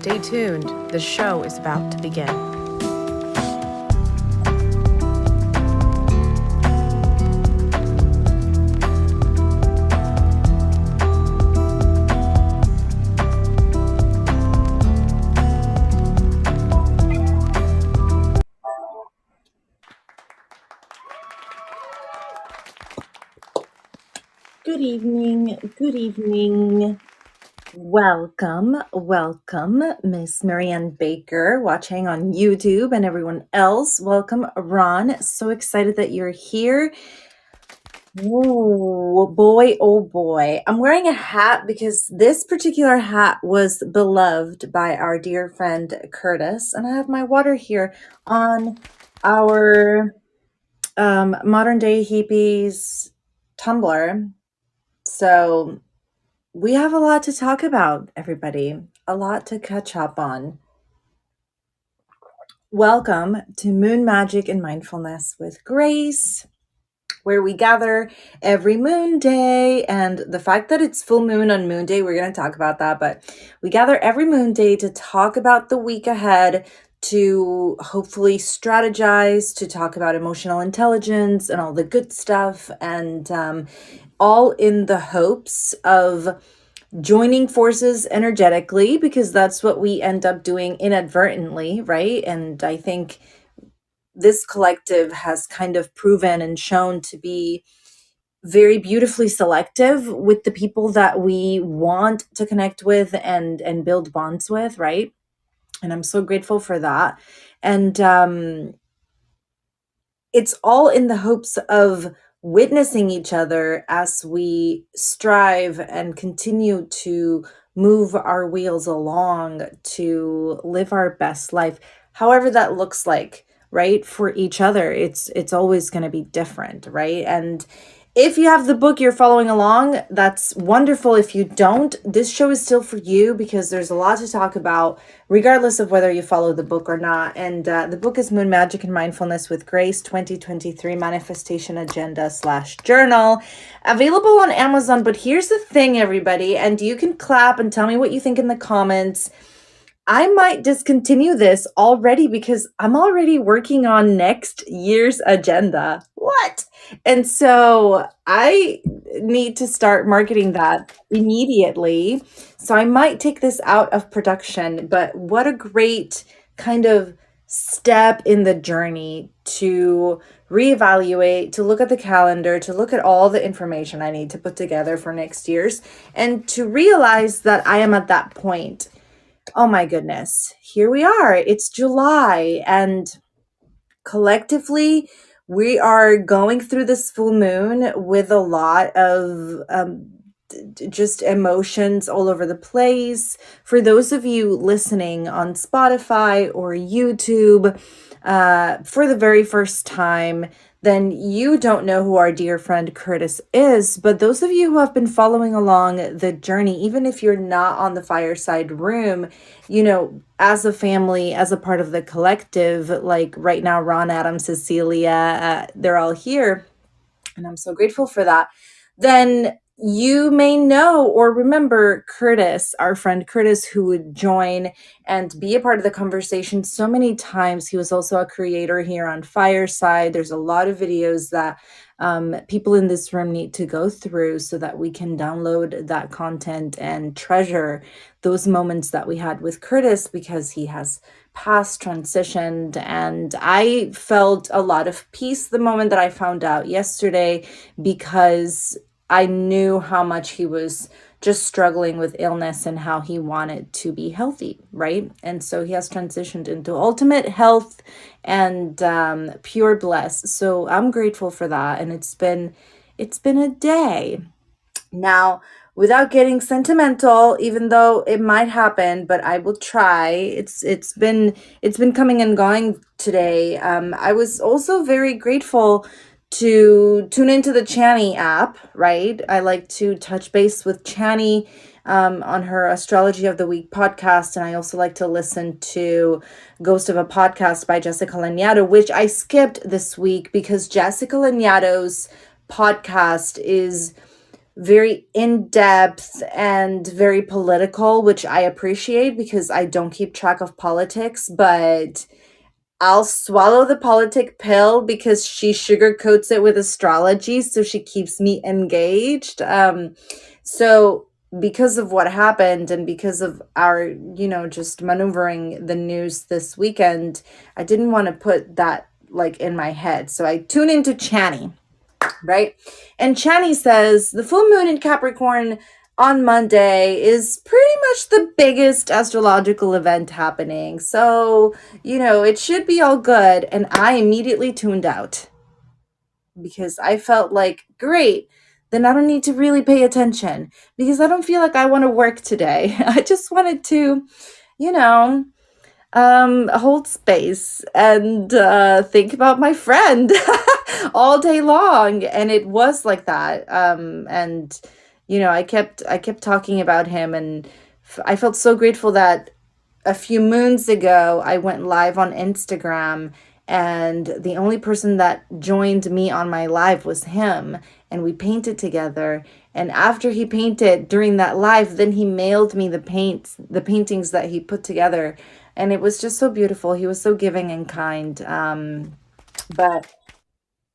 Stay tuned. The show is about to begin. Good evening. Welcome, Miss Marianne Baker watching on YouTube and everyone else. Welcome, Ron. So excited that you're here. Oh boy. I'm wearing a hat because this particular hat was beloved by our dear friend Curtis. And I have my water here on our modern day hippies tumbler. So we have a lot to talk about, everybody. A lot to catch up on. Welcome to Moon Magic and Mindfulness with Grace, where we gather every moon day. And the fact that it's full moon on Moon Day, we're going to talk about that. But we gather every moon day to talk about the week ahead, to hopefully strategize, to talk about emotional intelligence and all the good stuff. And all in the hopes of joining forces energetically, because that's what we end up doing inadvertently, right? And I think this collective has kind of proven and shown to be very beautifully selective with the people that we want to connect with and build bonds with, right? And I'm so grateful for that. And it's all in the hopes of witnessing each other as we strive and continue to move our wheels along to live our best life, however that looks like, right? For each other, it's always going to be different, right? And if you have the book, you're following along, that's wonderful. If you don't, this show is still for you because there's a lot to talk about, regardless of whether you follow the book or not. And the book is Moon Magic and Mindfulness with Grace 2023 Manifestation Agenda / Journal, available on Amazon. But here's the thing, everybody, and you can clap and tell me what you think in the comments. I might discontinue this already because I'm already working on next year's agenda. What? And so I need to start marketing that immediately. So I might take this out of production, but what a great kind of step in the journey to reevaluate, to look at the calendar, to look at all the information I need to put together for next year's, and to realize that I am at that point. Oh my goodness, here we are. It's July, and collectively, we are going through this full moon with a lot of just emotions all over the place. For those of you listening on Spotify or YouTube for the very first time, then you don't know who our dear friend Curtis is. But those of you who have been following along the journey, even if you're not on the fireside room, you know, as a family, as a part of the collective, like right now, Ron, Adam, Cecilia, they're all here. And I'm so grateful for that. Then you may know or remember Curtis, our friend Curtis, who would join and be a part of the conversation so many times. He was also a creator here on Fireside. There's a lot of videos that people in this room need to go through so that we can download that content and treasure those moments that we had with Curtis, because he has passed, transitioned, and I felt a lot of peace the moment that I found out yesterday, because I knew how much he was just struggling with illness and how he wanted to be healthy, right? And so he has transitioned into ultimate health and pure bliss. So I'm grateful for that, and it's been a day. Now, without getting sentimental, even though it might happen, but I will try. It's been coming and going today. I was also very grateful to tune into the Chani app, right? I like to touch base with Chani on her Astrology of the Week podcast. And I also like to listen to Ghost of a Podcast by Jessica Lanyadoo, which I skipped this week because Jessica Lanyadoo's podcast is very in-depth and very political, which I appreciate because I don't keep track of politics, but I'll swallow the politic pill because she sugarcoats it with astrology, so she keeps me engaged. So because of what happened and because of our, just maneuvering the news this weekend, I didn't want to put that like in my head. So I tune into Chani, right? And Chani says the full moon in Capricorn on Monday is pretty much the biggest astrological event happening. So, it should be all good. And I immediately tuned out because I felt like, great, then I don't need to really pay attention because I don't feel like I want to work today. I just wanted to, you know, hold space and think about my friend all day long. And it was like that. And I kept talking about him, and I felt so grateful that a few moons ago I went live on Instagram, and the only person that joined me on my live was him, and we painted together. And after he painted during that live, then he mailed me the paintings that he put together, and it was just so beautiful. He was so giving and kind. But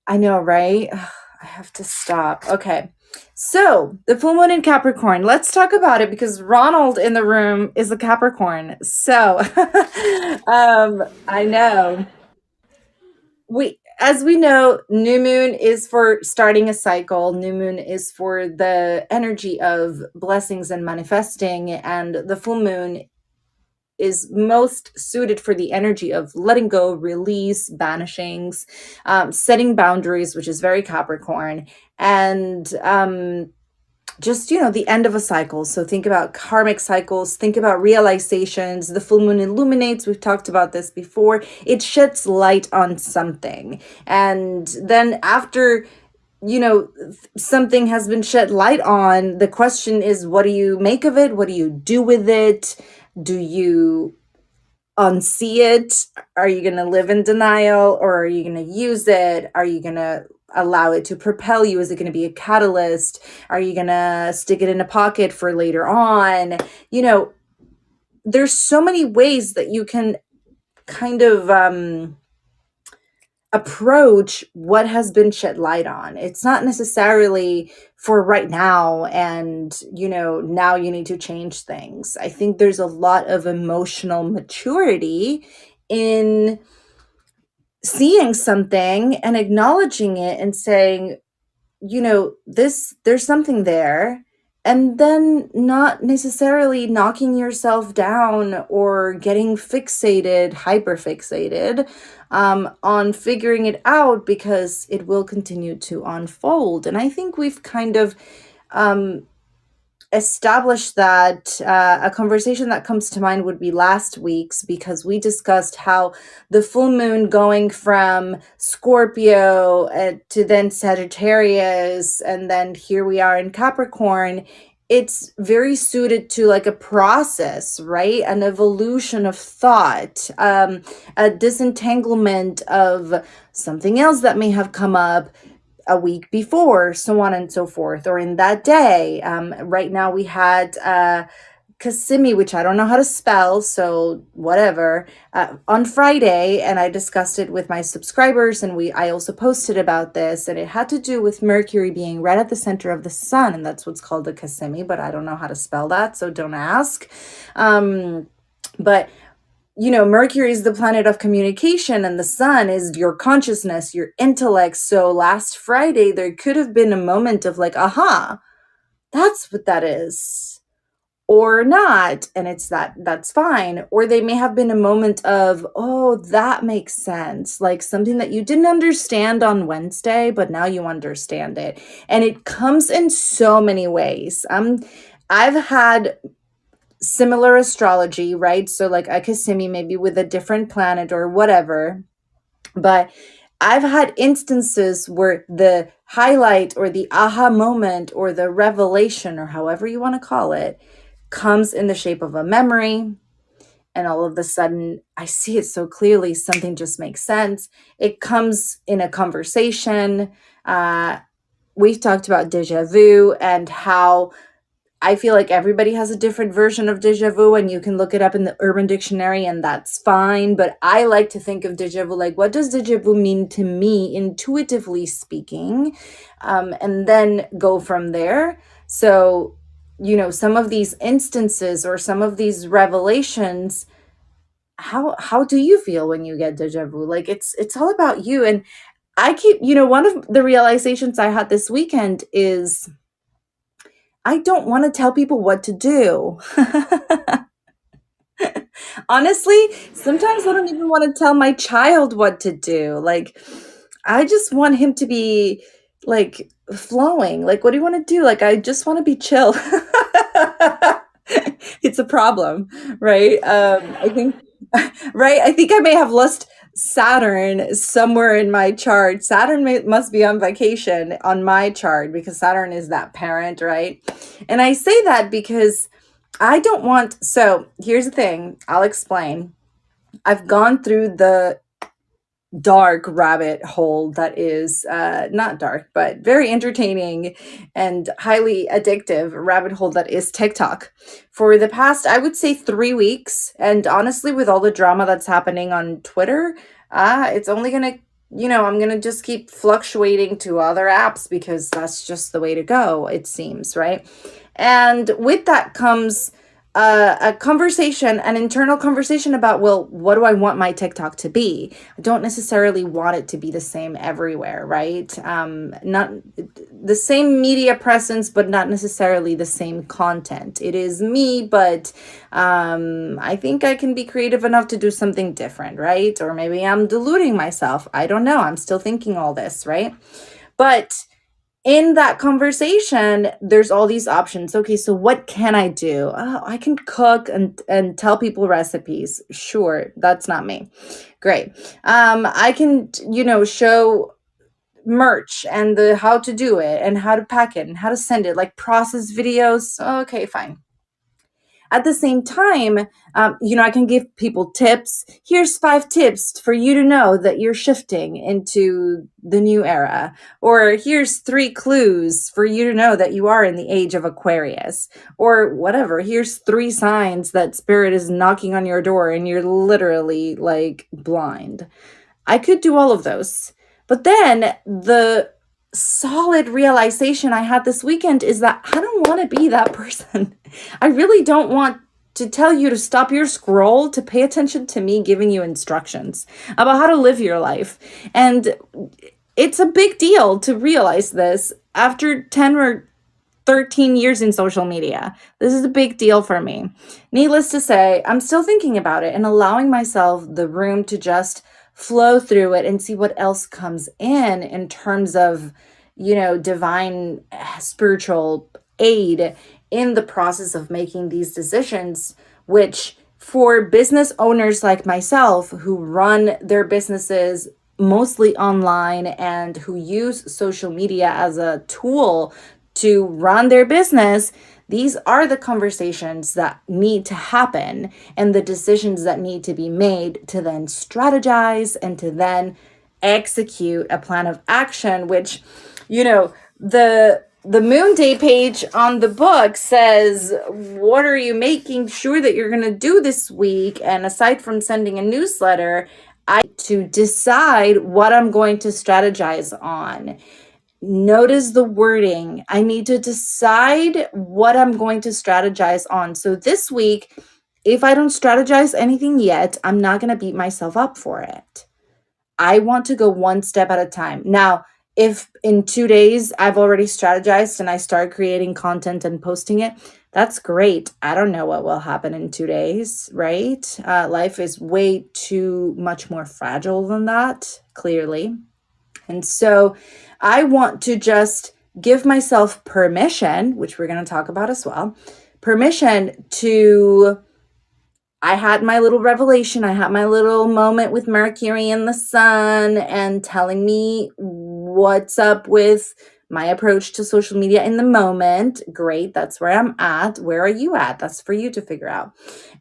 I know, right? I have to stop. Okay. So, the full moon in Capricorn. Let's talk about it because Ronald in the room is a Capricorn. So, I know. As we know, new moon is for starting a cycle. New moon is for the energy of blessings and manifesting, and the full moon is most suited for the energy of letting go, release, banishings, setting boundaries, which is very Capricorn, and just, the end of a cycle. So think about karmic cycles, think about realizations. The full moon illuminates. We've talked about this before. It sheds light on something. And then after something has been shed light on, the question is, what do you make of it? What do you do with it? Do you unsee it? Are you going to live in denial, or are you going to use it? Are you going to allow it to propel you? Is it going to be a catalyst? Are you going to stick it in a pocket for later on? There's so many ways that you can kind of approach what has been shed light on. It's not necessarily for right now, and now you need to change things. I think there's a lot of emotional maturity in seeing something and acknowledging it and saying, there's something there, and then not necessarily knocking yourself down or getting hyper fixated on figuring it out, because it will continue to unfold. And I think we've kind of established that. A conversation that comes to mind would be last week's, because we discussed how the full moon going from Scorpio to then Sagittarius, and then here we are in Capricorn. It's very suited to like a process, right? An evolution of thought, a disentanglement of something else that may have come up a week before, so on and so forth, or in that day. Right now we had Kissimmee, which I don't know how to spell, so whatever, on Friday, and I discussed it with my subscribers, and I also posted about this, and it had to do with Mercury being right at the center of the sun, and that's what's called a Kissimmee, but I don't know how to spell that, so don't ask. But Mercury is the planet of communication, and the sun is your consciousness, your intellect. So last Friday, there could have been a moment of like, aha, that's what that is, or not. And that's fine. Or they may have been a moment of, oh, that makes sense. Like something that you didn't understand on Wednesday, but now you understand it. And it comes in so many ways. I've had similar astrology, right? So like a Kissimmee, maybe with a different planet or whatever. But I've had instances where the highlight or the aha moment or the revelation, or however you want to call it, comes in the shape of a memory. And all of a sudden, I see it so clearly. Something just makes sense. It comes in a conversation. we've talked about deja vu and how I feel like everybody has a different version of deja vu, and you can look it up in the Urban Dictionary, and that's fine. But I like to think of deja vu like, what does deja vu mean to me, intuitively speaking? And then go from there. So, some of these instances or some of these revelations, how do you feel when you get deja vu? Like it's all about you. And I keep, one of the realizations I had this weekend is I don't want to tell people what to do. Honestly, sometimes I don't even want to tell my child what to do. Like, I just want him to be like flowing. Like, what do you want to do? Like, I just want to be chill. It's a problem, right? I think, right? I think I may have lost Saturn somewhere in my chart. Must be on vacation on my chart because Saturn is that parent, right? And I say that because I don't want, so here's the thing, I'll explain. I've gone through the dark rabbit hole that is not dark, but very entertaining and highly addictive rabbit hole that is TikTok for the past, I would say, 3 weeks. And honestly, with all the drama that's happening on Twitter, it's only gonna, I'm gonna just keep fluctuating to other apps because that's just the way to go, it seems, right? And with that comes a conversation, an internal conversation about, well, what do I want my TikTok to be? I don't necessarily want it to be the same everywhere, right? Not the same media presence, but not necessarily the same content. It is me, but I think I can be creative enough to do something different, right? Or maybe I'm deluding myself. I don't know. I'm still thinking all this, right? But in that conversation, there's all these options. Okay, so what can I do? Oh, I can cook and tell people recipes. Sure, that's not me. Great. I can, show merch and the how to do it and how to pack it and how to send it, like process videos. Okay, fine. At the same time, I can give people tips. Here's 5 tips for you to know that you're shifting into the new era. Or here's 3 clues for you to know that you are in the age of Aquarius. Or whatever. Here's 3 signs that spirit is knocking on your door and you're literally like blind. I could do all of those. But then the solid realization I had this weekend is that I don't want to be that person. I really don't want to tell you to stop your scroll to pay attention to me giving you instructions about how to live your life. And it's a big deal to realize this after 10 or 13 years in social media. This is a big deal for me. Needless to say, I'm still thinking about it and allowing myself the room to just flow through it and see what else comes in terms of, divine spiritual aid in the process of making these decisions, which for business owners like myself who run their businesses mostly online and who use social media as a tool to run their business, these are the conversations that need to happen and the decisions that need to be made to then strategize and to then execute a plan of action, which, the Moon Day page on the book says, what are you making sure that you're going to do this week? And aside from sending a newsletter, I to decide what I'm going to strategize on. Notice the wording. I need to decide what I'm going to strategize on. So this week, if I don't strategize anything yet, I'm not going to beat myself up for it. I want to go one step at a time. Now, if in 2 days I've already strategized and I start creating content and posting it, that's great. I don't know what will happen in 2 days, right? Life is way too much more fragile than that, clearly. And so I want to just give myself permission, which we're going to talk about as well, permission to, I had my little revelation. I had my little moment with Mercury and the sun and telling me what's up with my approach to social media in the moment. Great. That's where I'm at. Where are you at? That's for you to figure out.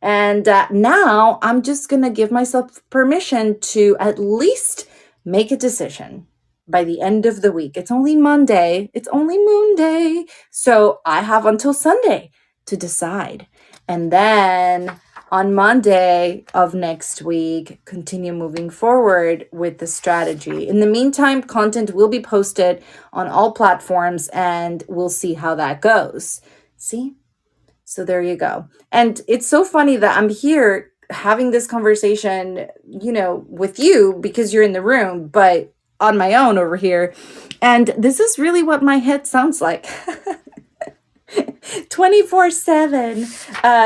And now I'm just going to give myself permission to at least make a decision. by the end of the week. It's only Monday. It's only Moon Day. So I have until Sunday to decide. And then on Monday of next week, continue moving forward with the strategy. In the meantime, content will be posted on all platforms and we'll see how that goes. See? So there you go. And it's so funny that I'm here having this conversation, with you because you're in the room, but on my own over here. And this is really what my head sounds like. 24/7.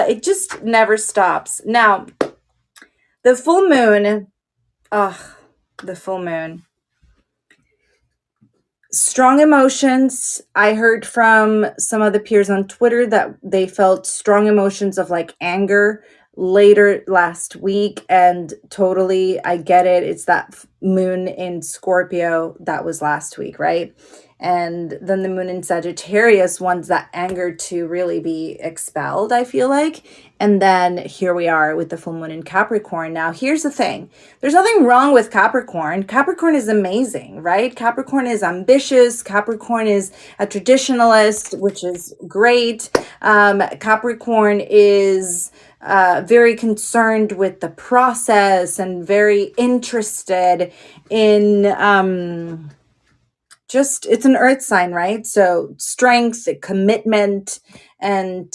It just never stops. Now, the full moon, the full moon. Strong emotions. I heard from some of the peers on Twitter that they felt strong emotions of like anger later last week. And totally, I get it. It's that moon in Scorpio that was last week, right? And then the moon in Sagittarius wants that anger to really be expelled, I feel like. And then here we are with the full moon in Capricorn. Now, here's the thing. There's nothing wrong with Capricorn. Capricorn is amazing, right? Capricorn is ambitious. Capricorn is a traditionalist, which is great. Capricorn is very concerned with the process and very interested in it's an earth sign, right? So strength, commitment, and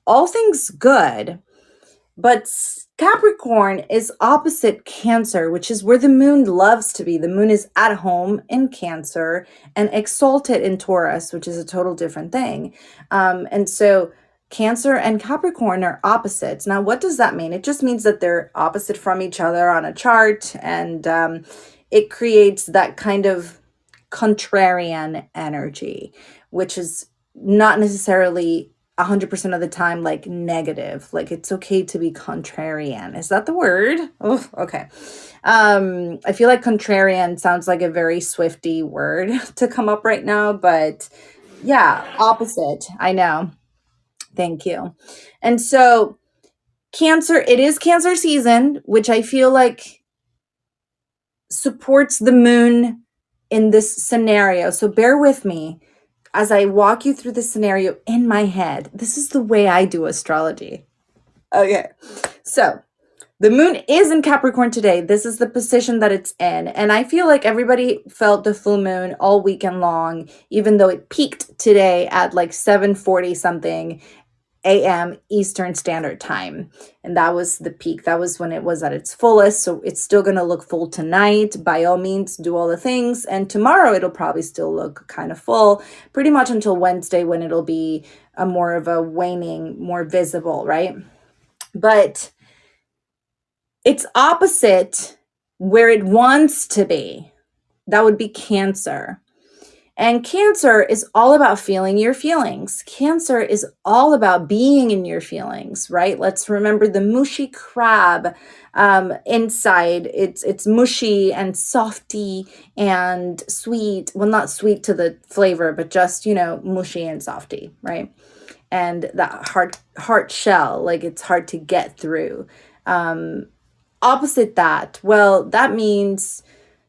all things good. But Capricorn is opposite Cancer, which is where the moon loves to be. The moon is at home in Cancer and exalted in Taurus, which is a total different thing. And so Cancer and Capricorn are opposites. Now, what does that mean? It just means that they're opposite from each other on a chart, and it creates that kind of contrarian energy, which is not necessarily 100% of the time like negative. Like it's okay to be contrarian. Is that the word? Oh, okay. I feel like contrarian sounds like a very Swifty word to come up right now, but yeah, opposite. I know. Thank you. And so Cancer, it is Cancer season, which I feel like supports the moon in this scenario. So bear with me as I walk you through the scenario in my head. This is the way I do astrology. Okay. So the moon is in Capricorn today. This is the position that it's in. And I feel like everybody felt the full moon all weekend long, even though it peaked today at like 7:40 something a.m. Eastern Standard Time. And that was the peak. That was when it was at its fullest. So it's still going to look full tonight. By all means, do all the things. And tomorrow it'll probably still look kind of full, pretty much until Wednesday when it'll be a more of a waning, more visible, right? But it's opposite where it wants to be. That would be Cancer. And Cancer is all about feeling your feelings. Cancer is all about being in your feelings, right? Let's remember the mushy crab inside. It's mushy and softy and sweet. Well, not sweet to the flavor, but just, mushy and softy, right? And that heart shell, like it's hard to get through. Opposite that, well, that means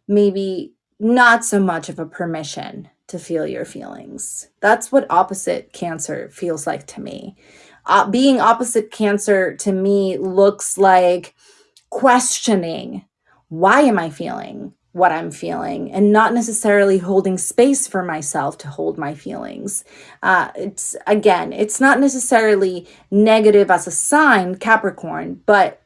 maybe not so much of a permission to feel your feelings. That's what opposite Cancer feels like to me. Being opposite Cancer to me looks like questioning, why am I feeling what I'm feeling, and not necessarily holding space for myself to hold my feelings. It's not necessarily negative as a sign, Capricorn, but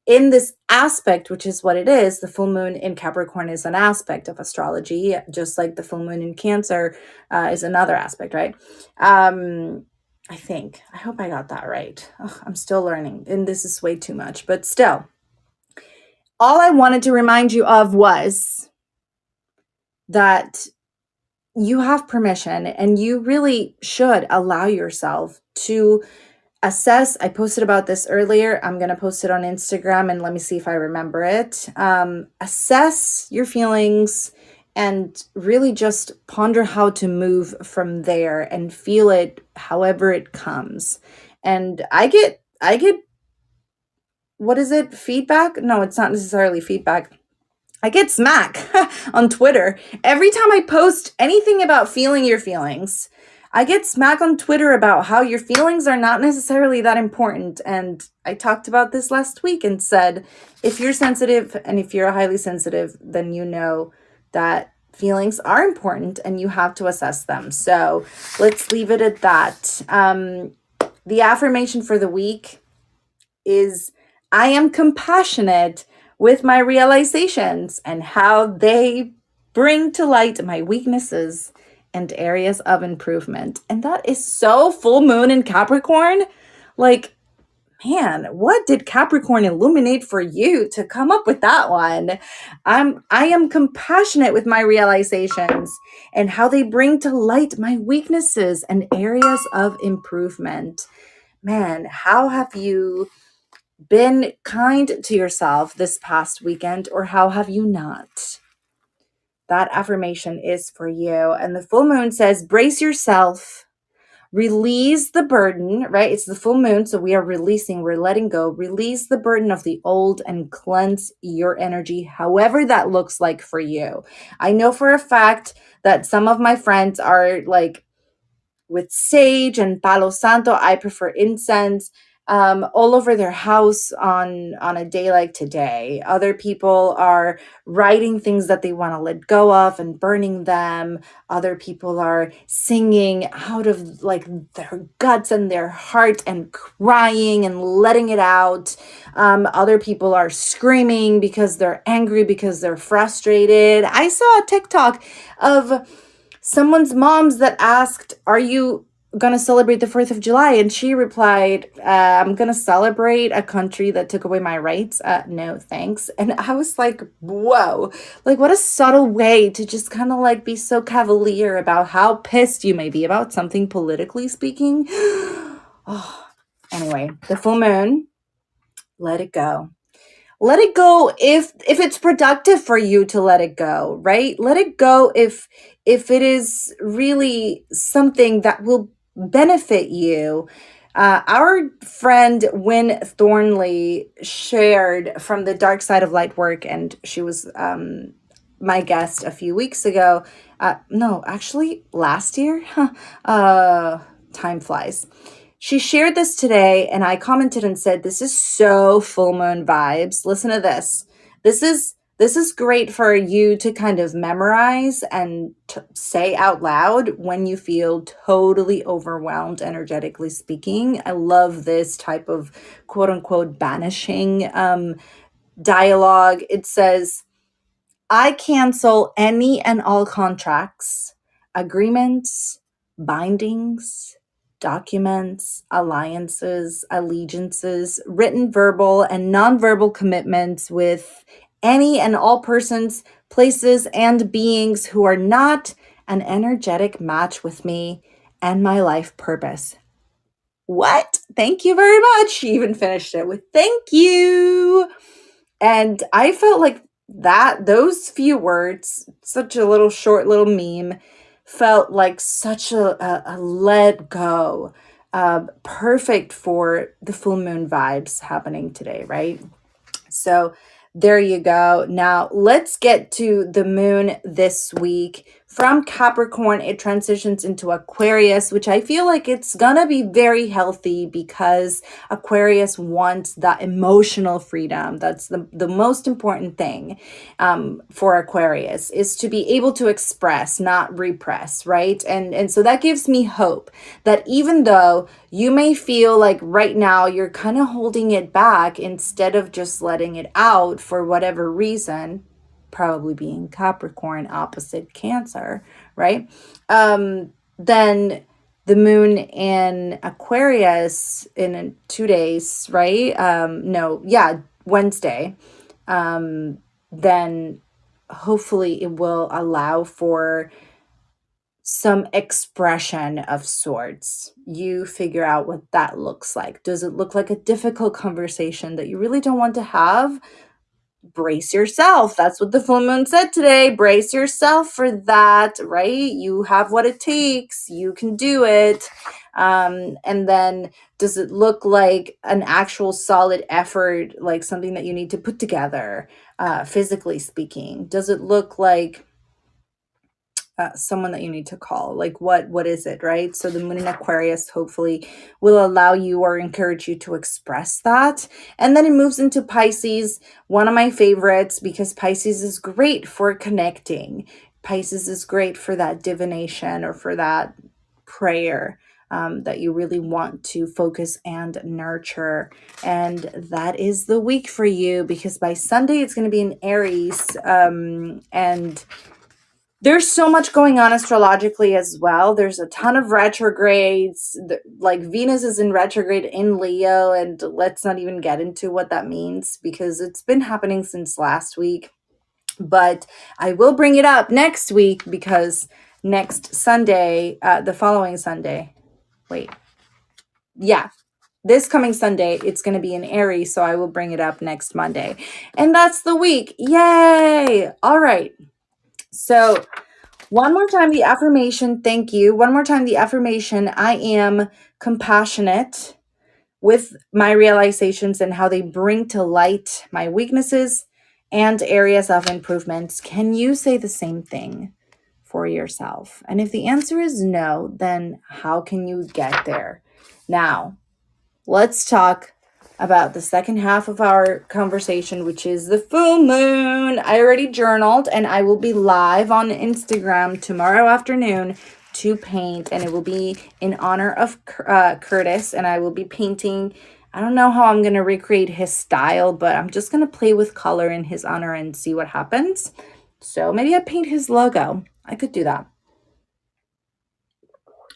in this aspect, which is what it is, the full moon in Capricorn is an aspect of astrology, just like the full moon in Cancer is another aspect, right? I think. I hope I got that right. I'm still learning, and this is way too much, but still. All I wanted to remind you of was that you have permission, and you really should allow yourself to assess. I posted about this earlier. I'm going to post it on Instagram and let me see if I remember it. Assess your feelings and really just ponder how to move from there and feel it however it comes. And I get, what is it? Feedback? No, it's not necessarily feedback. I get smack on Twitter. Every time I post anything about feeling your feelings, I get smack on Twitter about how your feelings are not necessarily that important. And I talked about this last week and said, if you're sensitive and if you're highly sensitive, then you know that feelings are important and you have to assess them. So let's leave it at that. The affirmation for the week is I am compassionate with my realizations and how they bring to light my weaknesses and areas of improvement. And that is so full moon in Capricorn. Like, man, what did Capricorn illuminate for you to come up with that one? I am compassionate with my realizations and how they bring to light my weaknesses and areas of improvement. Man, how have you been kind to yourself this past weekend, or how have you not? That affirmation is for you. And the full moon says, brace yourself, release the burden, right? It's the full moon. So we are releasing, we're letting go, release the burden of the old and cleanse your energy, however that looks like for you. I know for a fact that some of my friends are like, with sage and palo santo. I prefer incense all over their house on a day like today. Other people are writing things that they want to let go of and burning them. Other people are singing out of like their guts and their heart and crying and letting it out. Other people are screaming because they're angry, because they're frustrated. I saw a TikTok of someone's moms that asked, are you going to celebrate the 4th of July? And she replied, I'm going to celebrate a country that took away my rights. No, thanks. And I was like, whoa, like what a subtle way to just kind of like be so cavalier about how pissed you may be about something politically speaking. Oh, anyway, the full moon, let it go. Let it go if it's productive for you to let it go, right? Let it go if it is really something that will benefit you. Our friend Wynn Thornley shared from the Dark Side of Light work, and she was my guest a few weeks ago. No, actually last year. Time flies. She shared this today, and I commented and said, this is so full moon vibes. Listen to this. This is great for you to kind of memorize and say out loud when you feel totally overwhelmed, energetically speaking. I love this type of quote unquote banishing dialogue. It says, I cancel any and all contracts, agreements, bindings, documents, alliances, allegiances, written, verbal, and nonverbal commitments with any and all persons, places, and beings who are not an energetic match with me and my life purpose. What? Thank you very much. She even finished it with thank you. And I felt like those few words, such a little short little meme, felt like such a let go. Perfect for the full moon vibes happening today, right? So there you go. Now let's get to the moon this week. From Capricorn, it transitions into Aquarius, which I feel like it's gonna be very healthy because Aquarius wants that emotional freedom. That's the most important thing for Aquarius, is to be able to express, not repress, right? And so that gives me hope that even though you may feel like right now you're kind of holding it back instead of just letting it out for whatever reason, probably being Capricorn opposite Cancer, right? Then the moon in Aquarius in 2 days, right? Wednesday. Then hopefully it will allow for some expression of sorts. You figure out what that looks like. Does it look like a difficult conversation that you really don't want to have? brace yourself. That's what the full moon said today. Brace yourself for that, right? You have what it takes. You can do it. And then does it look like an actual solid effort, like something that you need to put together, physically speaking? Does it look like someone that you need to call? Like what is it, right? So the moon in Aquarius hopefully will allow you or encourage you to express that. And then it moves into Pisces, one of my favorites, because Pisces is great for connecting. Pisces is great for that divination or for that prayer, that you really want to focus and nurture. And that is the week for you, because by Sunday it's going to be in Aries, and there's so much going on astrologically as well. There's a ton of retrogrades. Like Venus is in retrograde in Leo, and let's not even get into what that means because it's been happening since last week. But I will bring it up next week because next Sunday, the following Sunday, this coming Sunday, it's going to be in Aries, so I will bring it up next Monday. And that's the week. Yay! All right. So one more time, the affirmation. Thank you. One more time, the affirmation. I am compassionate with my realizations and how they bring to light my weaknesses and areas of improvement. Can you say the same thing for yourself? And if the answer is no, then how can you get there? Now, let's talk about the second half of our conversation, which is the full moon. I already journaled and I will be live on Instagram tomorrow afternoon to paint, and it will be in honor of Curtis, and I will be painting. I don't know how I'm going to recreate his style, but I'm just going to play with color in his honor and see what happens. So maybe I paint his logo. I could do that.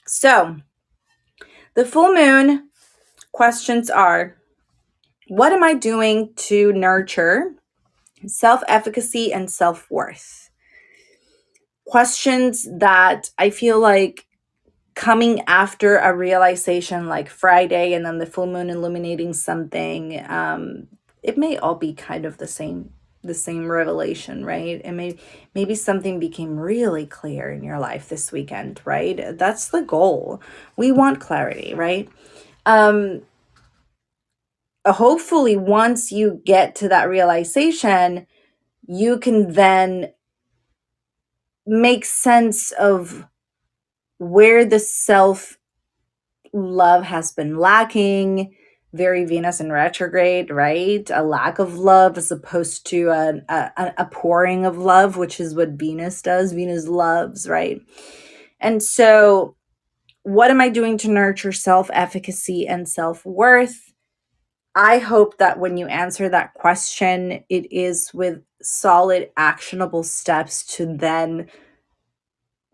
So the full moon questions are: what am I doing to nurture self-efficacy and self-worth? Questions that I feel like coming after a realization like Friday and then the full moon illuminating something, it may all be kind of the same revelation, right? And maybe something became really clear in your life this weekend, right? That's the goal. We want clarity, right? Hopefully once you get to that realization, you can then make sense of where the self love has been lacking. Very Venus in retrograde, right? A lack of love as opposed to a pouring of love, which is what Venus does. Venus loves, right? And so what am I doing to nurture self-efficacy and self-worth? I hope that when you answer that question, it is with solid, actionable steps to then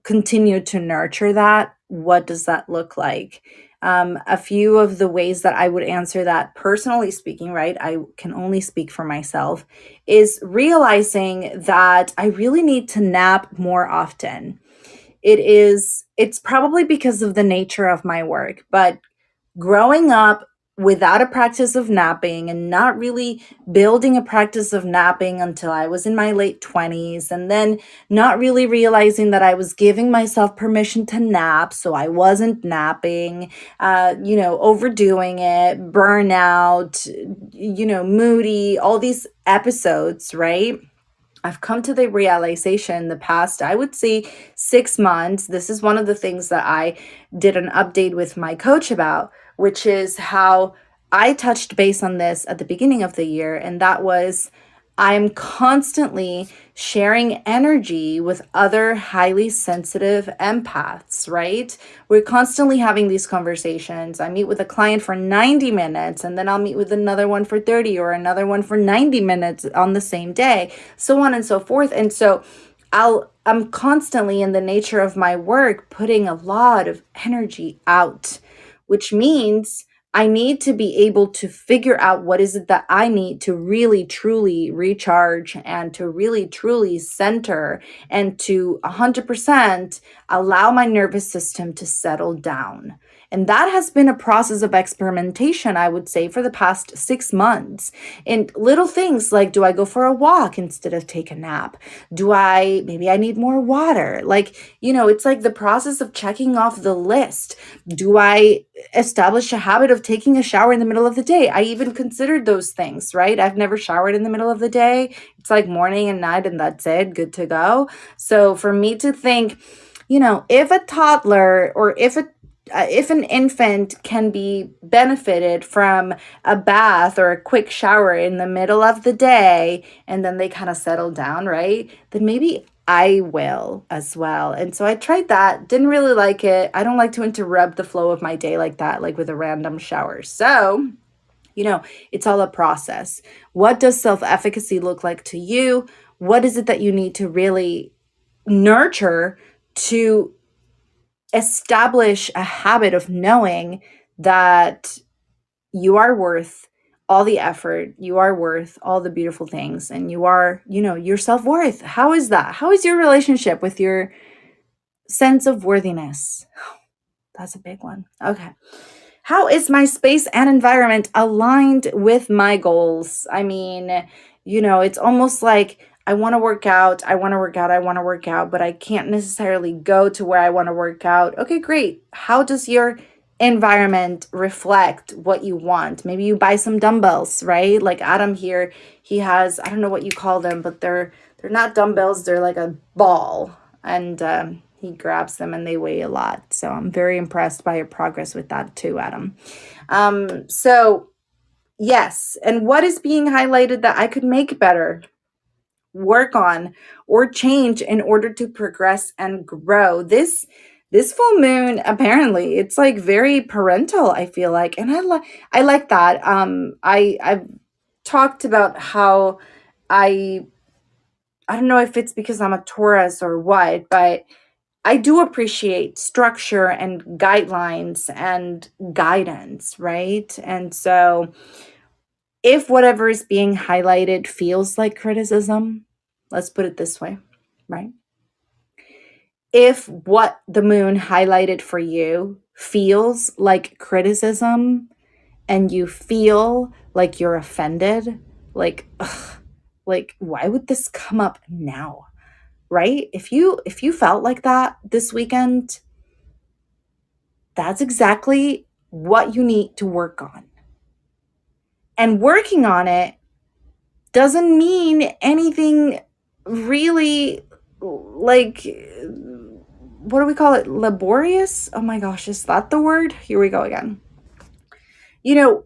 continue to nurture that. What does that look like? A few of the ways that I would answer that, personally speaking, right? I can only speak for myself, is realizing that I really need to nap more often. It's probably because of the nature of my work, but growing up without a practice of napping and not really building a practice of napping until I was in my late 20s, and then not really realizing that I was giving myself permission to nap, so I wasn't napping, overdoing it, burnout, moody, all these episodes, right? I've come to the realization in the past, I would say 6 months. This is one of the things that I did an update with my coach about, which is how I touched base on this at the beginning of the year. And that was, I'm constantly sharing energy with other highly sensitive empaths, right? We're constantly having these conversations. I meet with a client for 90 minutes, and then I'll meet with another one for 30 or another one for 90 minutes on the same day, so on and so forth. And so I'm constantly, in the nature of my work, putting a lot of energy out, which means I need to be able to figure out what is it that I need to really truly recharge and to really truly center and to 100% allow my nervous system to settle down. And that has been a process of experimentation, I would say, for the past 6 months. And little things like, do I go for a walk instead of take a nap? Maybe I need more water? Like, it's like the process of checking off the list. Do I establish a habit of taking a shower in the middle of the day? I even considered those things, right? I've never showered in the middle of the day. It's like morning and night, and that's it, good to go. So for me to think, if a toddler or if an infant can be benefited from a bath or a quick shower in the middle of the day, and then they kind of settle down, right? Then maybe I will as well. And so I tried that, didn't really like it. I don't like to interrupt the flow of my day like that, like with a random shower. So, it's all a process. What does self-efficacy look like to you? What is it that you need to really nurture to establish a habit of knowing that you are worth all the effort, you are worth all the beautiful things, and you are, your self-worth? How is that? How is your relationship with your sense of worthiness? That's a big one. Okay. How is my space and environment aligned with my goals? I mean, it's almost like I want to work out, but I can't necessarily go to where I want to work out. Okay, great. How does your environment reflect what you want? Maybe you buy some dumbbells, right? Like Adam here, he has, I don't know what you call them, but they're not dumbbells, they're like a ball. And he grabs them and they weigh a lot. So I'm very impressed by your progress with that too, Adam. So yes. And what is being highlighted that I could make better, work on, or change in order to progress and grow? This full moon, apparently, it's like very parental, I feel like. And I like that. I've talked about how I don't know if it's because I'm a Taurus or what, but I do appreciate structure and guidelines and guidance, right? And so if whatever is being highlighted feels like criticism, let's put it this way, right? If what the moon highlighted for you feels like criticism and you feel like you're offended, like, ugh, like why would this come up now? Right? If you felt like that this weekend, that's exactly what you need to work on. And working on it doesn't mean anything really, like, what do we call it? Laborious? Oh my gosh, is that the word? Here we go again.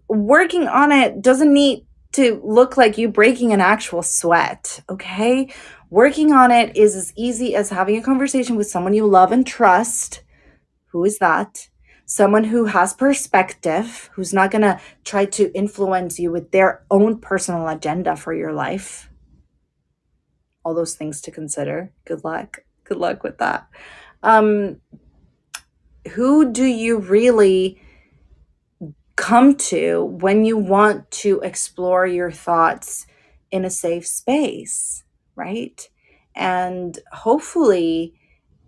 Working on it doesn't need to look like you breaking an actual sweat, okay? Working on it is as easy as having a conversation with someone you love and trust. Who is that? Someone who has perspective, who's not going to try to influence you with their own personal agenda for your life. All those things to consider. Good luck. Good luck with that. Who do you really come to when you want to explore your thoughts in a safe space, right? And hopefully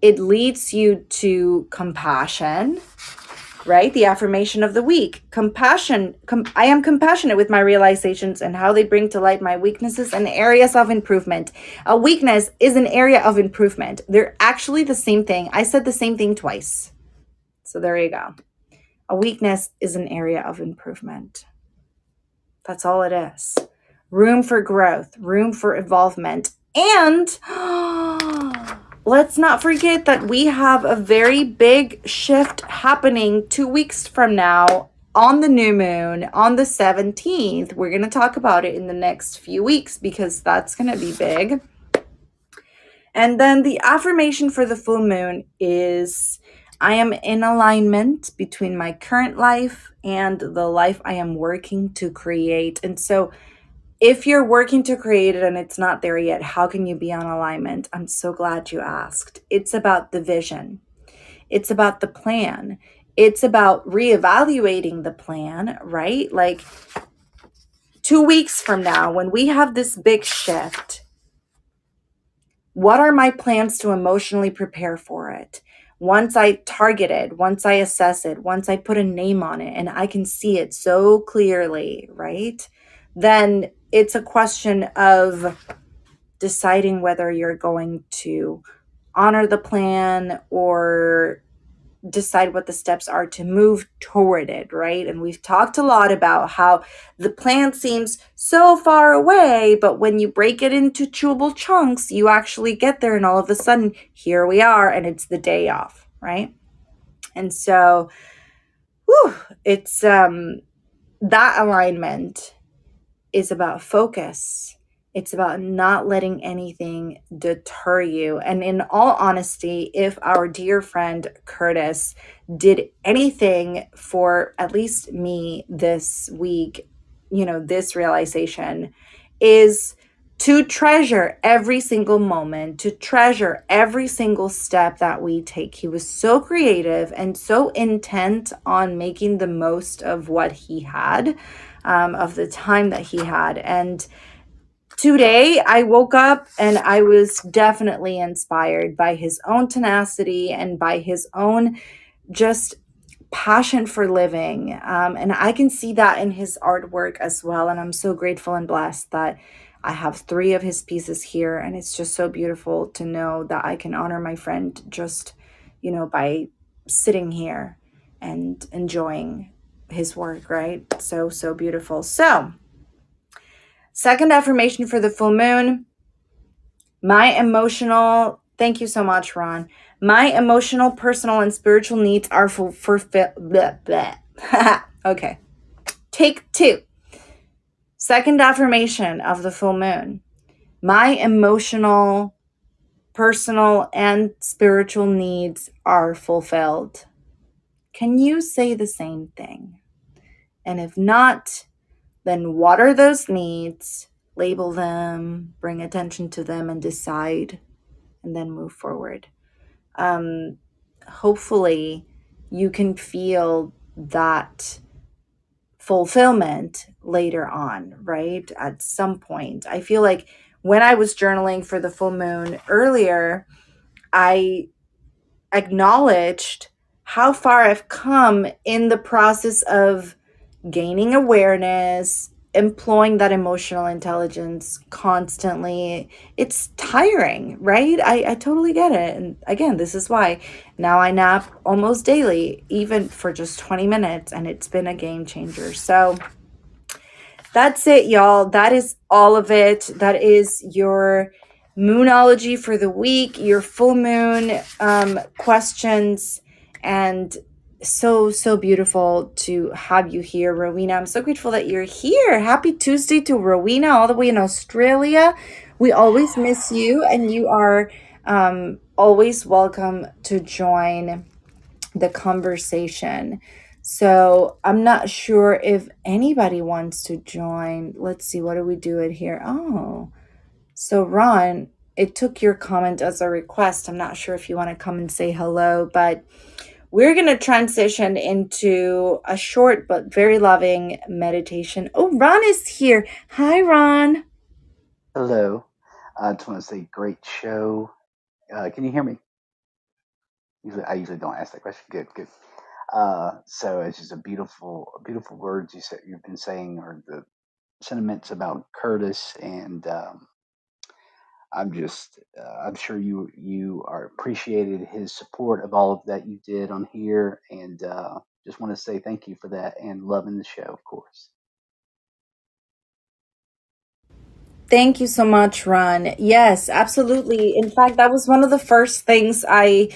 it leads you to compassion, right? The affirmation of the week. Compassion. I am compassionate with my realizations and how they bring to light my weaknesses and areas of improvement. A weakness is an area of improvement. They're actually the same thing. I said the same thing twice. So there you go. A weakness is an area of improvement. That's all it is. Room for growth, room for involvement. And let's not forget that we have a very big shift happening 2 weeks from now on the new moon on the 17th. We're going to talk about it in the next few weeks because that's going to be big. And then the affirmation for the full moon is, I am in alignment between my current life and the life I am working to create. And so if you're working to create it and it's not there yet, how can you be on alignment? I'm so glad you asked. It's about the vision. It's about the plan. It's about reevaluating the plan, right? Like 2 weeks from now, when we have this big shift, what are my plans to emotionally prepare for it? once I target it, once I assess it, once I put a name on it and I can see it so clearly, right? Then it's a question of deciding whether you're going to honor the plan or decide what the steps are to move toward it, right? And we've talked a lot about how the plan seems so far away, but when you break it into chewable chunks, you actually get there, and all of a sudden, here we are, and it's the day off, right? And so, it's that alignment is about focus. It's about not letting anything deter you. And in all honesty, if our dear friend Curtis did anything for at least me this week, this realization is to treasure every single moment, to treasure every single step that we take. He was so creative and so intent on making the most of what he had, of the time that he had. And today I woke up and I was definitely inspired by his own tenacity and by his own just passion for living. And I can see that in his artwork as well. And I'm so grateful and blessed that I have 3 of his pieces here. And it's just so beautiful to know that I can honor my friend just, by sitting here and enjoying his work, right? So, so beautiful. So, second affirmation for the full moon, thank you so much, Ron. My emotional, personal, and spiritual needs are fulfilled. Okay. Take 2. Second affirmation of the full moon. My emotional, personal, and spiritual needs are fulfilled. Can you say the same thing? And if not, then what are those needs? Label them, bring attention to them, and decide, and then move forward. Hopefully you can feel that fulfillment later on, right? At some point. I feel like when I was journaling for the full moon earlier, I acknowledged how far I've come in the process of gaining awareness, employing that emotional intelligence constantly. It's tiring, right? I totally get it. And again, this is why now I nap almost daily, even for just 20 minutes, and it's been a game changer. So that's it, y'all. That is all of it. That is your moonology for the week, your full moon questions, and so beautiful to have you here, Rowena. I'm so grateful that you're here. Happy Tuesday to Rowena, all the way in Australia. We always miss you, and you are always welcome to join the conversation. So I'm not sure if anybody wants to join. Let's see, what do we do it here? Oh, so Ron, it took your comment as a request. I'm not sure if you want to come and say hello, but we're going to transition into a short but very loving meditation. Oh, Ron is here. Hi, Ron. Hello. I just want to say great show. Can you hear me? I usually don't ask that question. Good, good. So it's just beautiful words you've been saying, or the sentiments about Curtis, and I'm sure you are appreciated his support of all of that you did on here, and just want to say thank you for that, and loving the show, of course. Thank you so much, Ron. Yes, absolutely. In fact, that was one of the first things I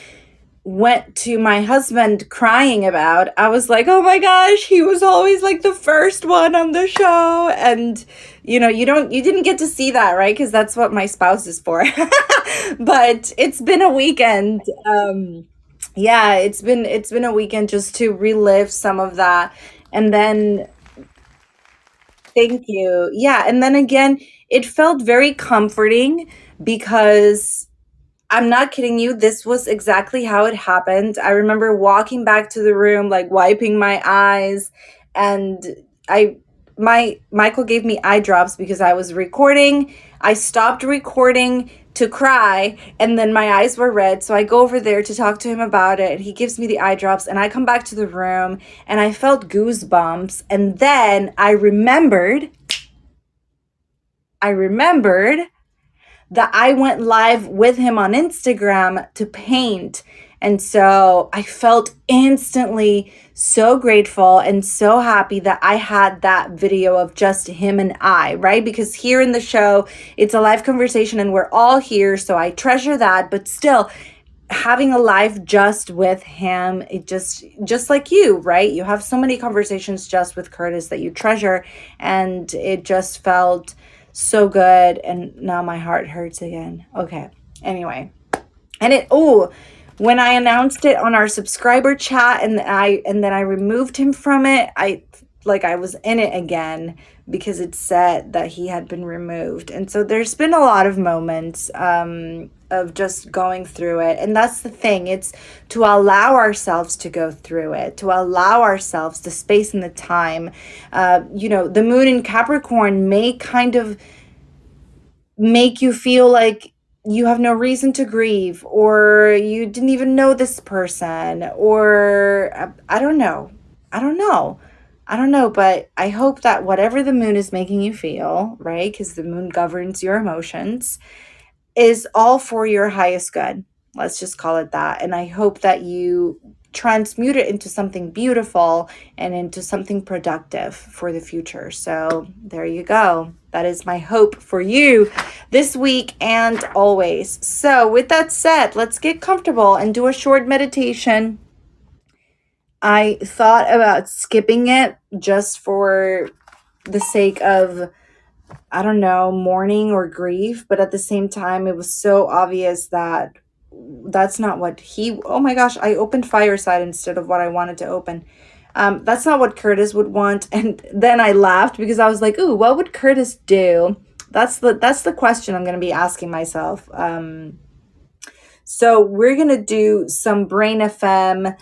went to my husband crying about. I was like, oh my gosh, he was always like the first one on the show. And you didn't get to see that, right? Because that's what my spouse is for. But it's been a weekend. Yeah, it's been a weekend just to relive some of that. And then thank you. Yeah, and then again, it felt very comforting because I'm not kidding you. This was exactly how it happened. I remember walking back to the room, like wiping my eyes, and Michael gave me eye drops because I was recording. I stopped recording to cry, and then my eyes were red. So I go over there to talk to him about it. He gives me the eye drops, and I come back to the room, and I felt goosebumps. And then I remembered that I went live with him on Instagram to paint. And so I felt instantly so grateful and so happy that I had that video of just him and I, right? Because here in the show, it's a live conversation and we're all here. So I treasure that, but still having a live just with him, it just like you, right? You have so many conversations just with Curtis that you treasure, and it just felt so good. And now my heart hurts again. Okay. Anyway. And when I announced it on our subscriber chat and then I removed him from it, I was in it again because it said that he had been removed. And so there's been a lot of moments of just going through it. And that's the thing. It's to allow ourselves to go through it, to allow ourselves the space and the time. The moon in Capricorn may kind of make you feel like you have no reason to grieve, or you didn't even know this person, or I don't know, but I hope that whatever the moon is making you feel, right, because the moon governs your emotions, is all for your highest good. Let's just call it that. And I hope that you transmute it into something beautiful and into something productive for the future. So there you go. That is my hope for you this week and always. So with that said, let's get comfortable and do a short meditation. I thought about skipping it just for the sake of, I don't know, mourning or grief, but at the same time, it was so obvious that that's not what oh my gosh, I opened Fireside instead of what I wanted to open. That's not what Curtis would want. And then I laughed because I was like, ooh, what would Curtis do? That's the question I'm going to be asking myself. So we're going to do some Brain FM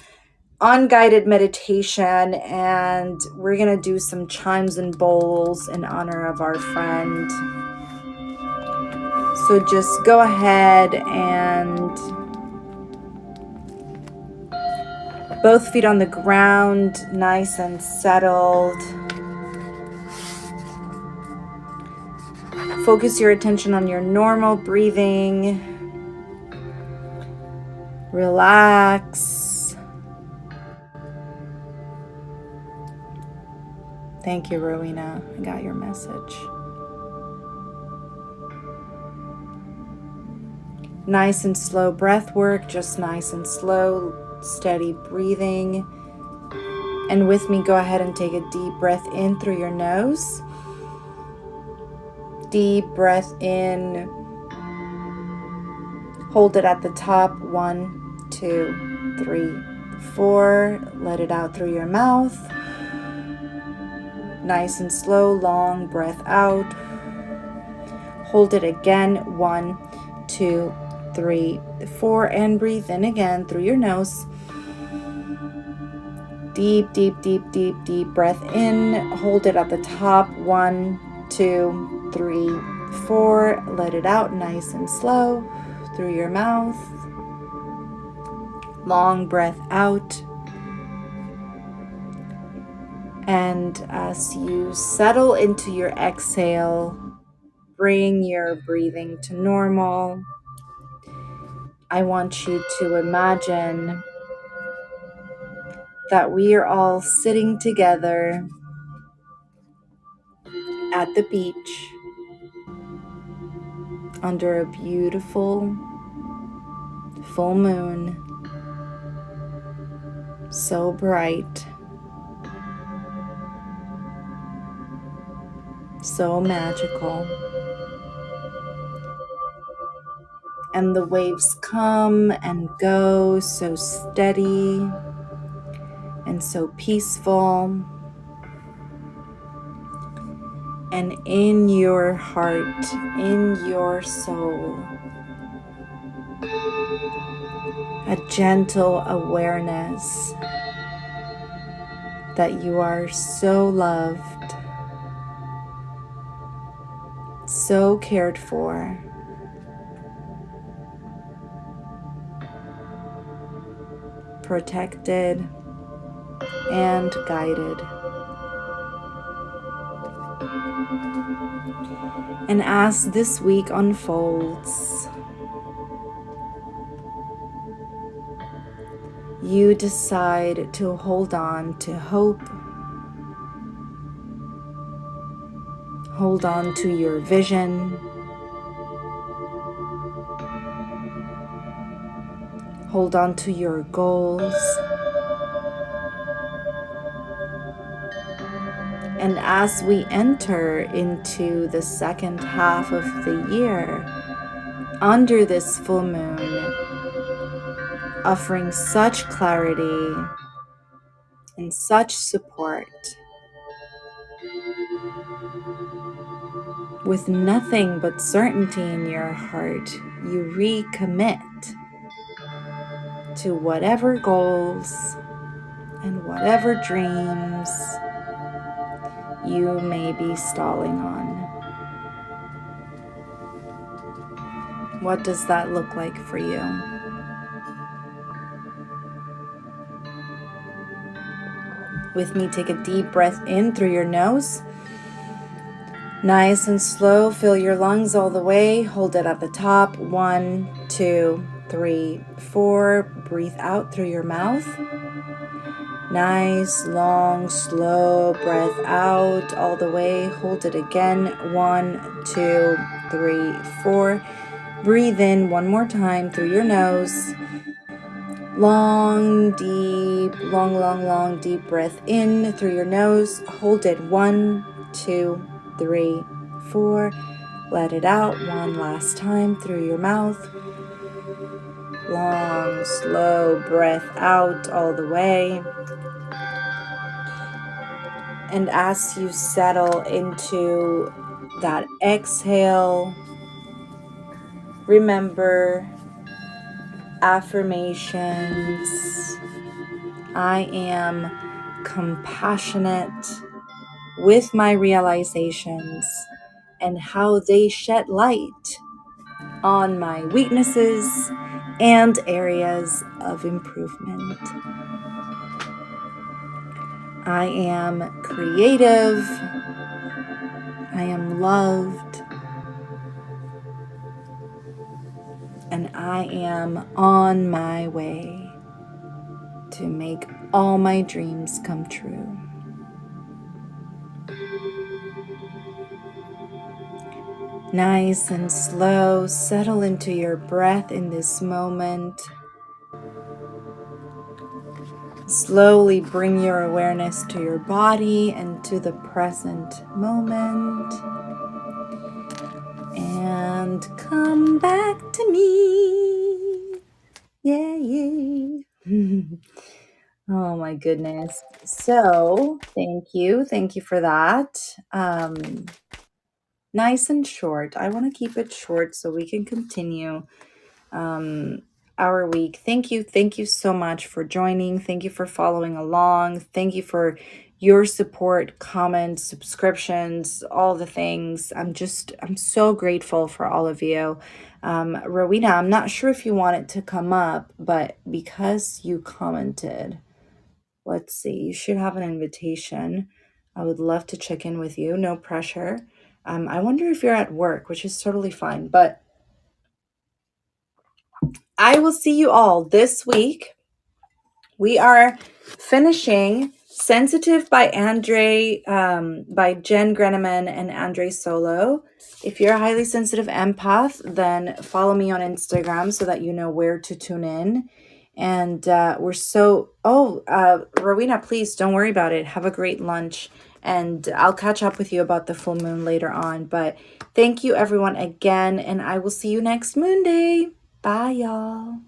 unguided meditation, and we're going to do some chimes and bowls in honor of our friend. So just go ahead and both feet on the ground, nice and settled. Focus your attention on your normal breathing. Relax. Thank you, Rowena. I got your message. Nice and slow breath work, just nice and slow, steady breathing. And with me, go ahead and take a deep breath in through your nose. Deep breath in. Hold it at the top. 1, 2, 3, 4. Let it out through your mouth. Nice and slow, long breath out. Hold it again. 1, 2, 3, 4. And breathe in again through your nose. Deep, deep, deep, deep, deep breath in. Hold it at the top. 1, 2, 3, 4. Let it out nice and slow through your mouth. Long breath out. And as you settle into your exhale, bring your breathing to normal. I want you to imagine that we are all sitting together at the beach under a beautiful full moon, so bright, so magical. And the waves come and go, so steady and so peaceful. And in your heart, in your soul, a gentle awareness that you are so loved, so cared for, protected, and guided. And as this week unfolds, you decide to hold on to hope, hold on to your vision, hold on to your goals. And as we enter into the second half of the year, under this full moon, offering such clarity and such support, with nothing but certainty in your heart, you recommit to whatever goals and whatever dreams you may be stalling on. What does that look like for you? With me, take a deep breath in through your nose. Nice and slow, fill your lungs all the way. Hold it at the top. 1, 2, 3, 4. Breathe out through your mouth. Nice, long, slow breath out all the way. Hold it again. 1, 2, 3, 4. Breathe in one more time through your nose. Long, deep, long, deep breath in through your nose. Hold it. 1, 2, 3, 4. Let it out one last time through your mouth. Long, slow breath out all the way. And as you settle into that exhale, remember affirmations. I am compassionate with my realizations and how they shed light on my weaknesses and areas of improvement. I am creative. I am loved. And I am on my way to make all my dreams come true. Nice and slow, settle into your breath in this moment. Slowly bring your awareness to your body and to the present moment. And come back to me. Yay. Oh my goodness. So thank you. Thank you for that. Nice and short. I want to keep it short so we can continue our week. Thank you. Thank you so much for joining. Thank you for following along. Thank you for your support, comments, subscriptions, all the things. I'm so grateful for all of you. Rowena, I'm not sure if you want it to come up, but because you commented, let's see, you should have an invitation. I would love to check in with you. No pressure. I wonder if you're at work, which is totally fine, but I will see you all this week. We are finishing Sensitive by by Jen Greneman and Andre Solo. If you're a highly sensitive empath, then follow me on Instagram so that you know where to tune in. And Rowena, please don't worry about it. Have a great lunch. And I'll catch up with you about the full moon later on. But thank you everyone again. And I will see you next moon day. Bye, y'all.